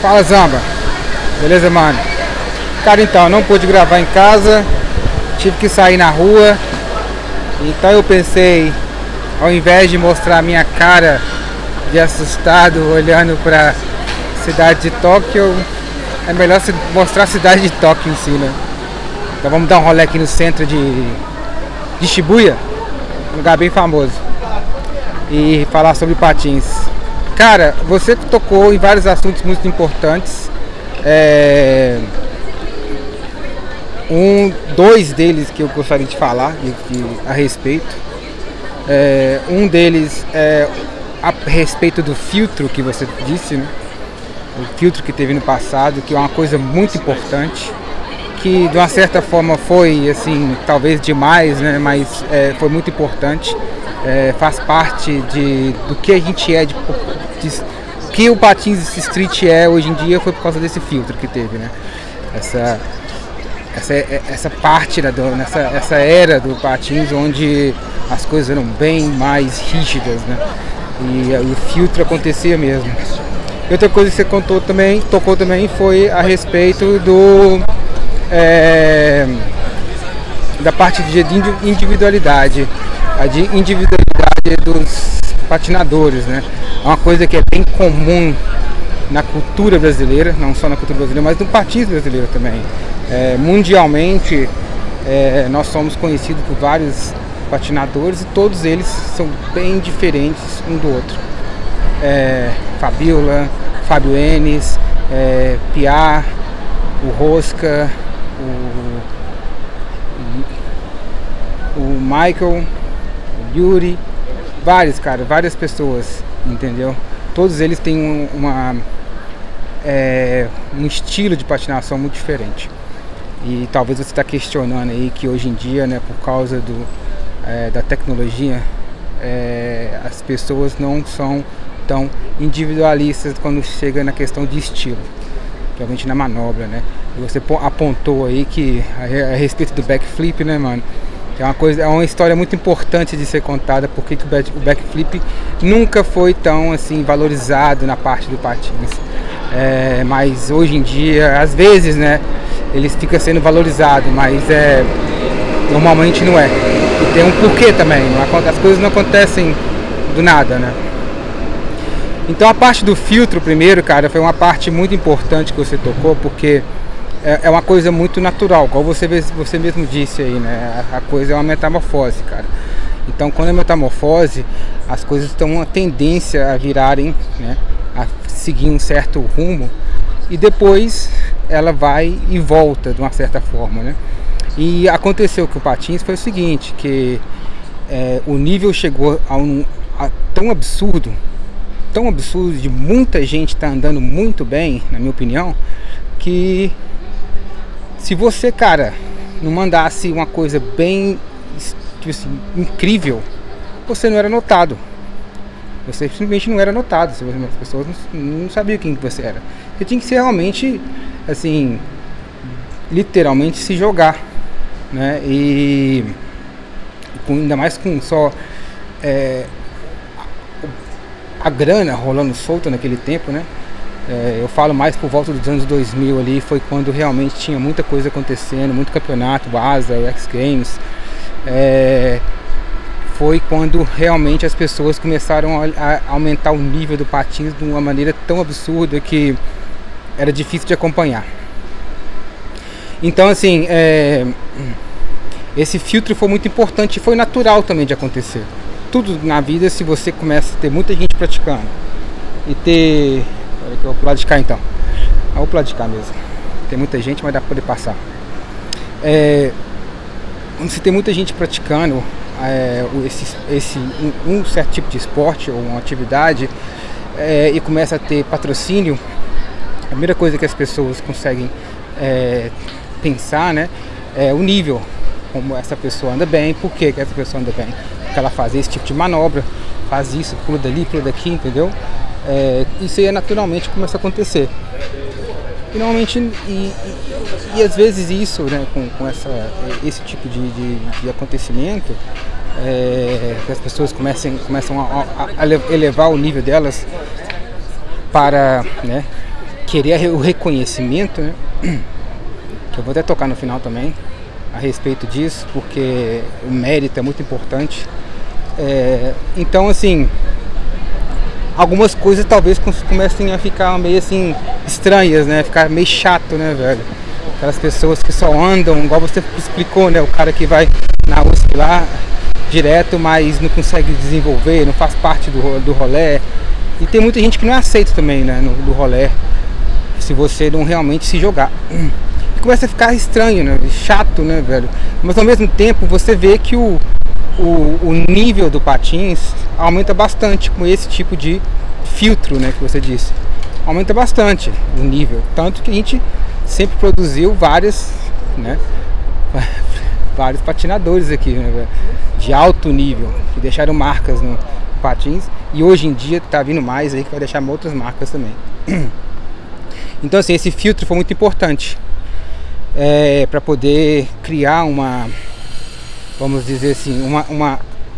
Fala, Zamba. Beleza, mano? Cara, então, não pude gravar em casa, tive que sair na rua. Então eu pensei, ao invés de mostrar a minha cara de assustado olhando pra cidade de Tóquio, é melhor mostrar a cidade de Tóquio em si, né? Então vamos dar um rolê aqui no centro de Shibuya, um lugar bem famoso, e falar sobre patins. Cara, você tocou em vários assuntos muito importantes. Dois deles que eu gostaria de falar a respeito. Um deles é a respeito do filtro que você disse, né? O filtro que teve no passado, que é uma coisa muito importante, que de uma certa forma foi assim, talvez demais, né? Mas foi muito importante, faz parte do que a gente é, que o patins street é hoje em dia, foi por causa desse filtro que teve, né? Essa parte, né, essa era do patins onde as coisas eram bem mais rígidas, né? E o filtro acontecia mesmo. E outra coisa que você tocou também foi a respeito da parte de individualidade, dos patinadores, né? É uma coisa que é bem comum na cultura brasileira, não só na cultura brasileira, mas no patins brasileiro também. Mundialmente, nós somos conhecidos por vários patinadores e todos eles são bem diferentes um do outro. Fabiola, Fábio Enes, Piá, o Rosca, o Michael, o Yuri, várias pessoas, entendeu? Todos eles têm um estilo de patinação muito diferente. E talvez você está questionando aí que hoje em dia, né, por causa da tecnologia, as pessoas não são tão individualistas quando chega na questão de estilo, principalmente na manobra, né? E você apontou aí que a respeito do backflip, né, mano? É uma história muito importante de ser contada, porque o backflip nunca foi tão assim valorizado na parte do patins. Mas hoje em dia, às vezes, né, ele fica sendo valorizado, mas normalmente não é. E tem um porquê também, as coisas não acontecem do nada, né? Então a parte do filtro primeiro, cara, foi uma parte muito importante que você tocou, porque é uma coisa muito natural, igual você mesmo disse aí, né? A coisa é uma metamorfose, cara. Então quando é metamorfose, as coisas têm uma tendência a virarem, né, a seguir um certo rumo, e depois ela vai e volta de uma certa forma, né? E aconteceu que o patins foi o seguinte, que o nível chegou a tão absurdo de muita gente estar andando muito bem, na minha opinião, que se você, cara, não mandasse uma coisa bem, tipo assim, incrível, você não era notado. Você simplesmente não era notado. As pessoas não sabiam quem você era. Você tinha que ser realmente, assim, literalmente se jogar, né? E ainda mais com só a grana rolando solta naquele tempo, né? Eu falo mais por volta dos anos 2000 ali, foi quando realmente tinha muita coisa acontecendo, muito campeonato, o ASA, o X Games. Foi quando realmente as pessoas começaram a aumentar o nível do patins de uma maneira tão absurda que era difícil de acompanhar. Então, assim, esse filtro foi muito importante e foi natural também de acontecer. Tudo na vida, se você começa a ter muita gente praticando e ter... Peraí que eu vou pro lado de cá então. Vou pro lado de cá mesmo. Tem muita gente, mas dá pra poder passar. Quando você tem muita gente praticando um certo tipo de esporte ou uma atividade e começa a ter patrocínio, a primeira coisa que as pessoas conseguem pensar, né, é o nível, como essa pessoa anda bem, por que essa pessoa anda bem, porque ela faz esse tipo de manobra, faz isso, pula dali, pula daqui, entendeu? Isso aí naturalmente começa a acontecer. E normalmente, e às vezes isso, né, com esse tipo de acontecimento, que as pessoas começam a elevar o nível delas para, né, querer o reconhecimento, né? Que eu vou até tocar no final também a respeito disso, porque o mérito é muito importante. Então, assim, algumas coisas talvez comecem a ficar meio assim estranhas, né? Ficar meio chato, né, velho? Aquelas pessoas que só andam, igual você explicou, né? O cara que vai na USP lá direto, mas não consegue desenvolver, não faz parte do rolê. E tem muita gente que não aceita também, né, do rolê, se você não realmente se jogar. E começa a ficar estranho, né? Chato, né, velho? Mas ao mesmo tempo você vê que o nível do patins aumenta bastante com esse tipo de filtro, né, que você disse. Aumenta bastante o nível, tanto que a gente sempre produziu vários patinadores aqui, né, velho, de alto nível, que deixaram marcas no patins, e hoje em dia tá vindo mais aí que vai deixar outras marcas também. Então, assim, esse filtro foi muito importante para poder criar vamos dizer assim,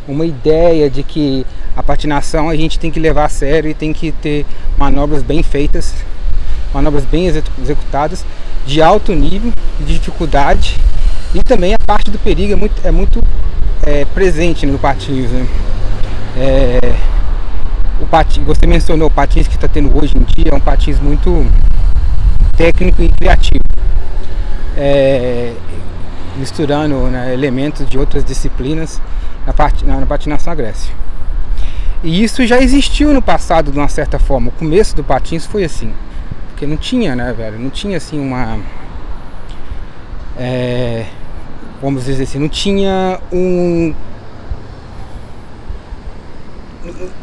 uma ideia de que a patinação a gente tem que levar a sério e tem que ter manobras bem feitas, manobras bem executadas, de alto nível, de dificuldade, e também a parte do perigo é muito presente no patins, né? Você mencionou o patins que está tendo hoje em dia, é um patins muito técnico e criativo, misturando, né, elementos de outras disciplinas na patinação agressiva. E isso já existiu no passado de uma certa forma. O começo do patins foi assim, porque não tinha, né, velho? Não tinha assim vamos dizer assim, não tinha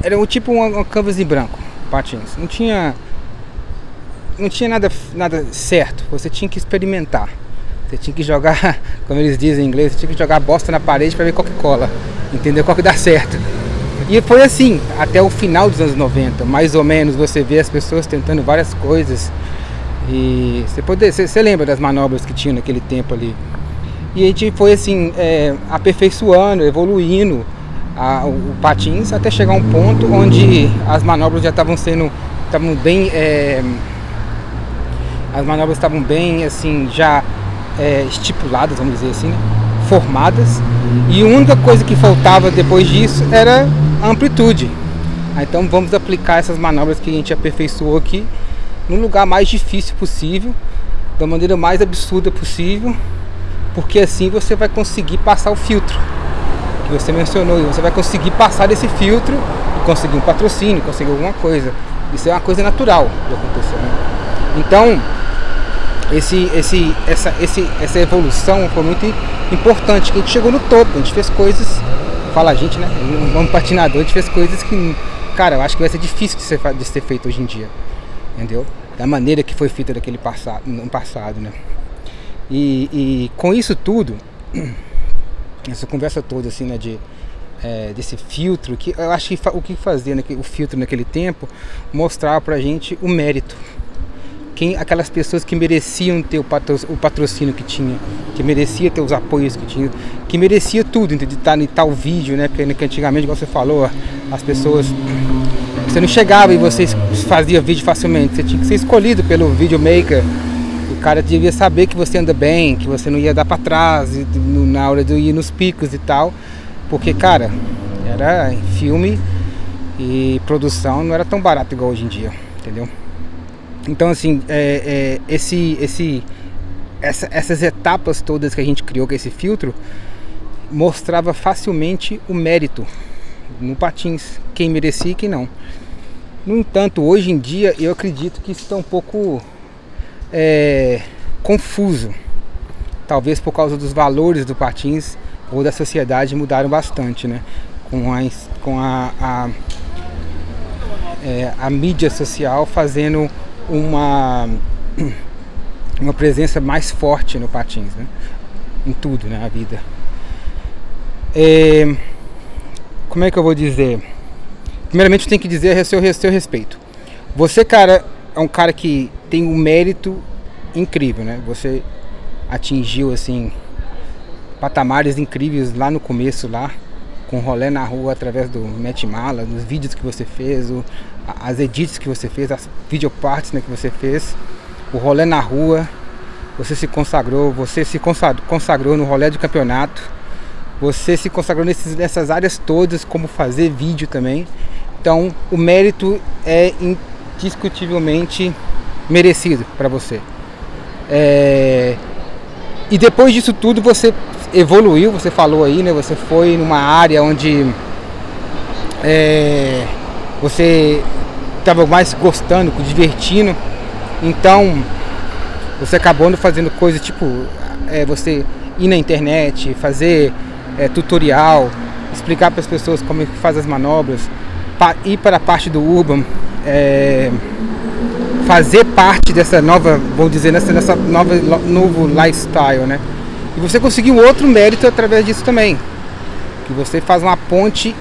era tipo uma canvas em branco, patins. Não tinha nada certo. Você tinha que experimentar. Você tinha que jogar, como eles dizem em inglês, você tinha que jogar bosta na parede para ver qual que cola, entendeu? Qual que dá certo. E foi assim até o final dos anos 90, mais ou menos. Você vê as pessoas tentando várias coisas, e você lembra das manobras que tinha naquele tempo ali. E a gente foi assim aperfeiçoando, evoluindo o patins até chegar a um ponto onde as manobras já estavam bem, as manobras estavam bem assim já estipuladas, vamos dizer assim, né? Formadas, e a única coisa que faltava depois disso era a amplitude. Então vamos aplicar essas manobras que a gente aperfeiçoou aqui no lugar mais difícil possível, da maneira mais absurda possível, porque assim você vai conseguir passar o filtro que você mencionou, e você vai conseguir passar desse filtro e conseguir um patrocínio, conseguir alguma coisa. Isso é uma coisa natural de acontecer, né? Então essa evolução foi muito importante, que a gente chegou no topo, a gente fez coisas, fala a gente, né, um patinador, a gente fez coisas que, cara, eu acho que vai ser difícil de ser feito hoje em dia, entendeu? Da maneira que foi feita no passado, né? E com isso tudo, essa conversa toda assim, né, desse filtro, que eu acho que o que fazia o filtro naquele tempo mostrava pra gente o mérito. Aquelas pessoas que mereciam ter o patrocínio que tinha, que merecia ter os apoios que tinha, que merecia tudo, de estar em tal vídeo, né? Porque antigamente, igual você falou, as pessoas, você não chegava e você fazia vídeo facilmente, você tinha que ser escolhido pelo videomaker. O cara devia saber que você anda bem, que você não ia dar para trás na hora de ir nos picos e tal, porque, cara, era filme e produção, não era tão barato igual hoje em dia, entendeu? Então, assim, essas etapas todas que a gente criou com esse filtro mostrava facilmente o mérito no patins, quem merecia e quem não. No entanto, hoje em dia, eu acredito que isso está um pouco confuso. Talvez por causa dos valores do patins ou da sociedade mudaram bastante, né? Com a mídia social fazendo uma presença mais forte no patins, né? Em tudo, né? A vida. Como é que eu vou dizer? Primeiramente, eu tenho que dizer a seu respeito. Você, cara, é um cara que tem um mérito incrível, né? Você atingiu, assim, patamares incríveis lá no começo, lá, com rolê na rua através do Mete Mala, dos vídeos que você fez, as edits que você fez, as videoparts, né, que você fez, o rolê na rua, você se consagrou no rolê de campeonato, você se consagrou nessas áreas todas, como fazer vídeo também. Então o mérito é indiscutivelmente merecido para você. E depois disso tudo você evoluiu, você falou aí, né? Você foi numa área onde você estava mais gostando, divertindo. Então você acabou fazendo coisas tipo você ir na internet, fazer tutorial, explicar para as pessoas como é que faz as manobras, ir para a parte do Urban, fazer parte dessa nova, vamos dizer, nessa novo lifestyle, né? E você conseguiu outro mérito através disso também, que você faz uma ponte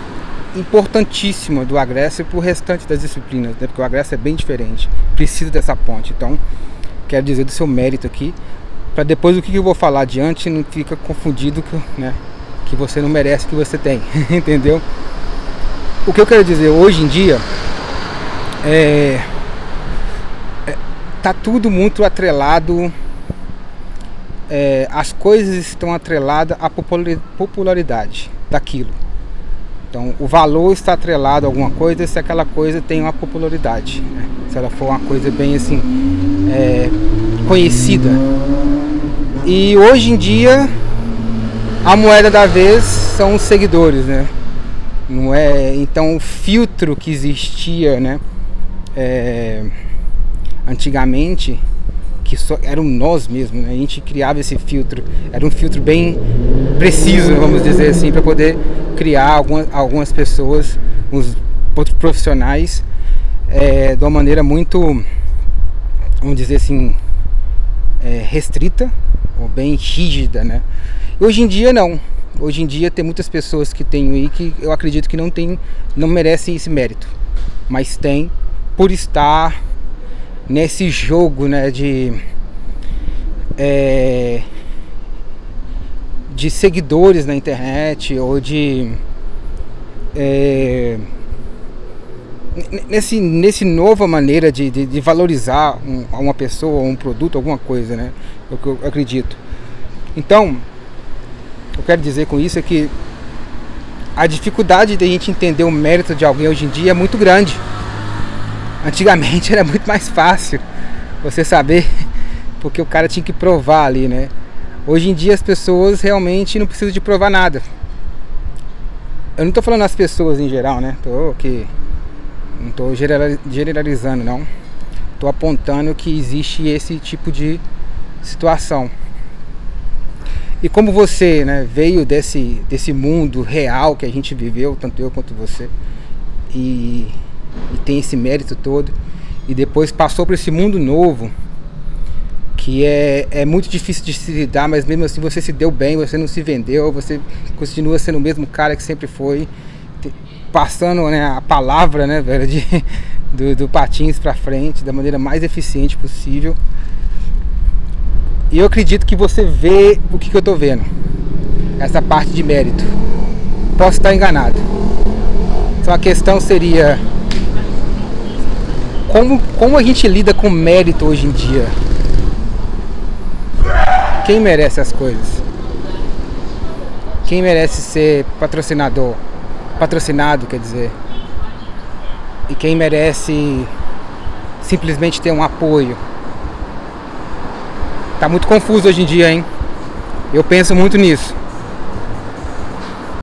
importantíssima do Aggressor para o restante das disciplinas, né? Porque o Aggressor é bem diferente, precisa dessa ponte. Então quero dizer do seu mérito aqui, para depois o que eu vou falar adiante não fica confundido, né? Que você não merece, que você tem. Entendeu? O que eu quero dizer hoje em dia tá tudo muito atrelado, as coisas estão atreladas à popularidade daquilo. Então o valor está atrelado a alguma coisa se aquela coisa tem uma popularidade, né? Se ela for uma coisa bem assim conhecida. E hoje em dia a moeda da vez são os seguidores, né? Não é? Então o filtro que existia, né, antigamente, que só eram nós mesmos, né? A gente criava esse filtro, era um filtro bem preciso, vamos dizer assim, para poder criar algumas pessoas, uns outros profissionais, de uma maneira muito, vamos dizer assim, restrita ou bem rígida, né? Hoje em dia não. Hoje em dia tem muitas pessoas que tem aí que eu acredito que não merecem esse mérito, mas tem por estar nesse jogo, né, de seguidores na internet, ou nesse nova maneira de valorizar uma pessoa, um produto, alguma coisa, né? É o que eu acredito. Então eu quero dizer com isso é que a dificuldade de a gente entender o mérito de alguém hoje em dia é muito grande. Antigamente era muito mais fácil você saber, porque o cara tinha que provar ali, né? Hoje em dia as pessoas realmente não precisam de provar nada. Eu não estou falando as pessoas em geral, né? Não estou generalizando, não. Estou apontando que existe esse tipo de situação. E como você, né, veio desse mundo real que a gente viveu, tanto eu quanto você, e tem esse mérito todo, e depois passou para esse mundo novo, que é muito difícil de se lidar, mas mesmo assim você se deu bem, você não se vendeu, você continua sendo o mesmo cara que sempre foi, passando, né, a palavra, né, velho, do patins para frente da maneira mais eficiente possível. E eu acredito que você vê o que eu tô vendo, essa parte de mérito. Posso estar enganado. Então a questão seria como a gente lida com mérito hoje em dia. Quem merece as coisas? Quem merece ser patrocinado, quer dizer? E quem merece simplesmente ter um apoio? Tá muito confuso hoje em dia, hein? Eu penso muito nisso.